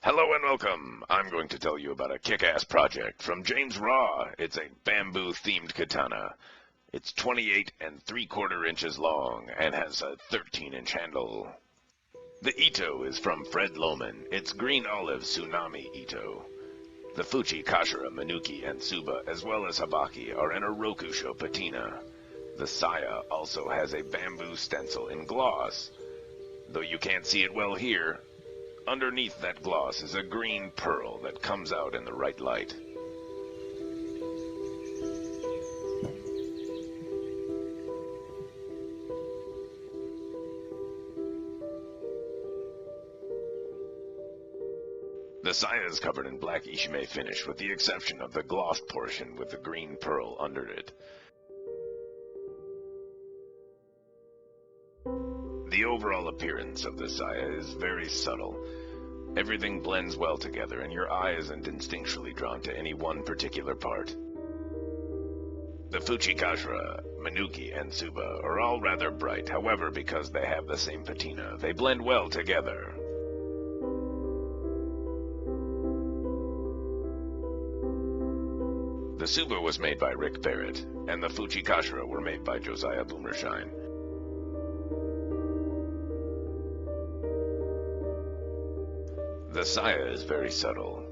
Hello and welcome! I'm going to tell you about a kick-ass project from James Raw. It's a bamboo-themed katana. It's 28 3/4 inches long and has a 13-inch handle. The ito is from Fred Lohman. It's green olive tsunami ito. The fuchi, kashira, manuki, and tsuba, as well as habaki, are in a rokusho patina. The saya also has a bamboo stencil in gloss. Though you can't see it well here, underneath that gloss is a green pearl that comes out in the right light. The saya is covered in black ishime finish with the exception of the glossed portion with the green pearl under it. The overall appearance of the saya is very subtle. Everything blends well together and your eye isn't instinctually drawn to any one particular part. The fuchi, kashira, manuki, and tsuba are all rather bright, however, because they have the same patina, they blend well together. The tsuba was made by Rick Barrett, and the fuchi, kashira were made by Josiah Boomershine. The saya is very subtle.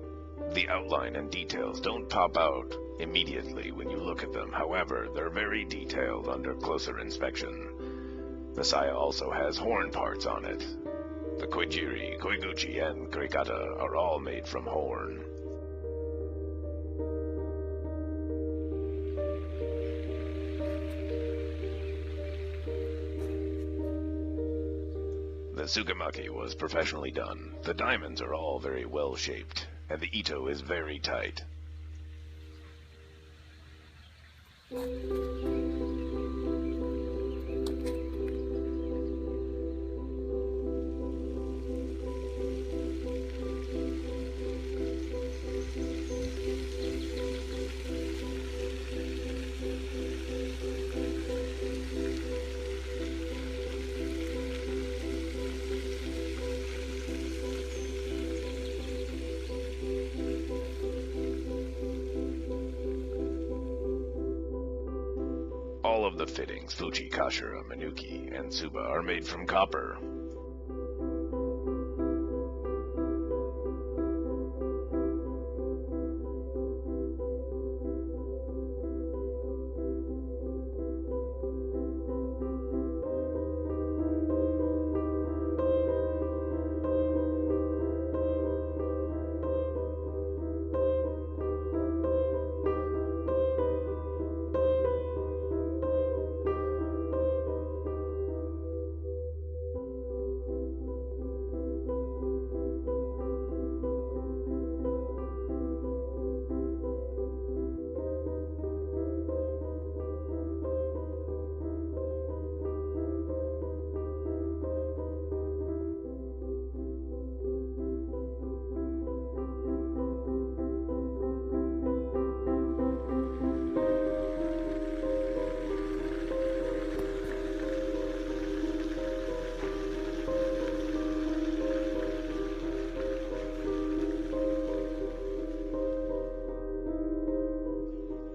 The outline and details don't pop out immediately when you look at them. However, they're very detailed under closer inspection. The saya also has horn parts on it. The koijiri, koiguchi, and kirikata are all made from horn. The tsukamaki was professionally done. The diamonds are all very well shaped, and the ito is very tight. All of the fittings, fuchi, kashira, manuki, and tsuba, are made from copper.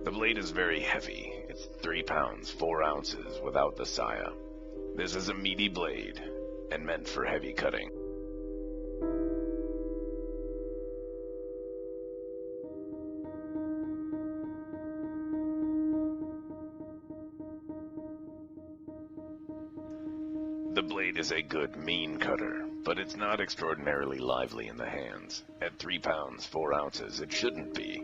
The blade is very heavy. It's 3 pounds, 4 ounces without the saya. This is a meaty blade and meant for heavy cutting. The blade is a good, mean cutter, but it's not extraordinarily lively in the hands. At 3 pounds, 4 ounces, it shouldn't be.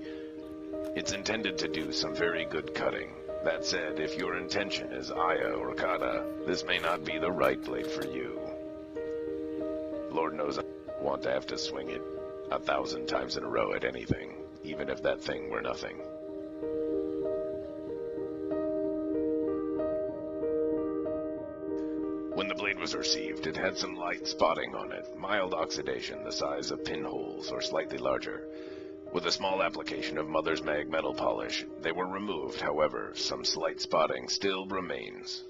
It's intended to do some very good cutting. That said, if your intention is aya or kata, this may not be the right blade for you. Lord knows I want to have to swing it 1,000 times in a row at anything, even if that thing were nothing. When the blade was received, it had some light spotting on it, mild oxidation the size of pinholes or slightly larger. With a small application of Mother's Mag metal polish, they were removed. However, some slight spotting still remains.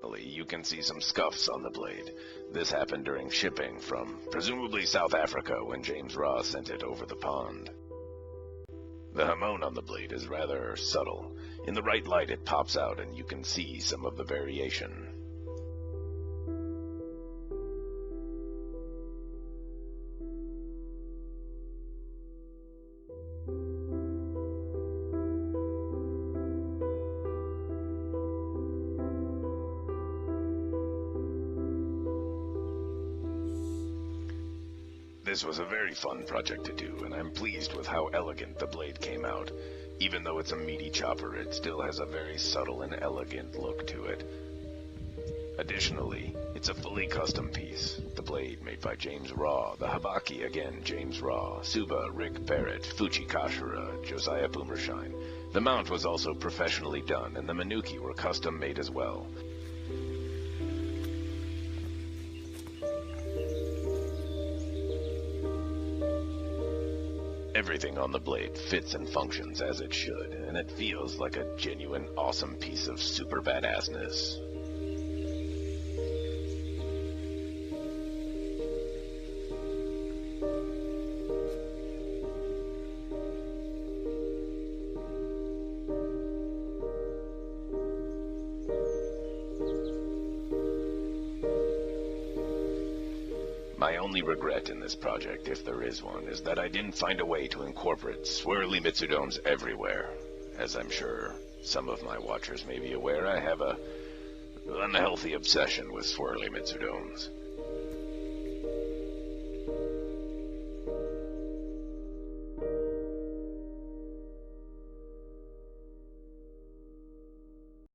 Additionally, you can see some scuffs on the blade. This happened during shipping from, presumably South Africa, when James Raw sent it over the pond. The hamon on the blade is rather subtle. In the right light it pops out and you can see some of the variation. This was a very fun project to do, and I'm pleased with how elegant the blade came out. Even though it's a meaty chopper, it still has a very subtle and elegant look to it. Additionally, it's a fully custom piece. The blade made by James Raw, the habaki again James Raw, Suba, Rick Barrett, Fuji Kashura, Josiah Boomershine. The mount was also professionally done, and the manuki were custom made as well. Everything on the blade fits and functions as it should, and it feels like a genuine awesome piece of super badassness. My only regret in this project, if there is one, is that I didn't find a way to incorporate swirly mitsudomes everywhere. As I'm sure some of my watchers may be aware, I have a unhealthy obsession with swirly mitsudomes.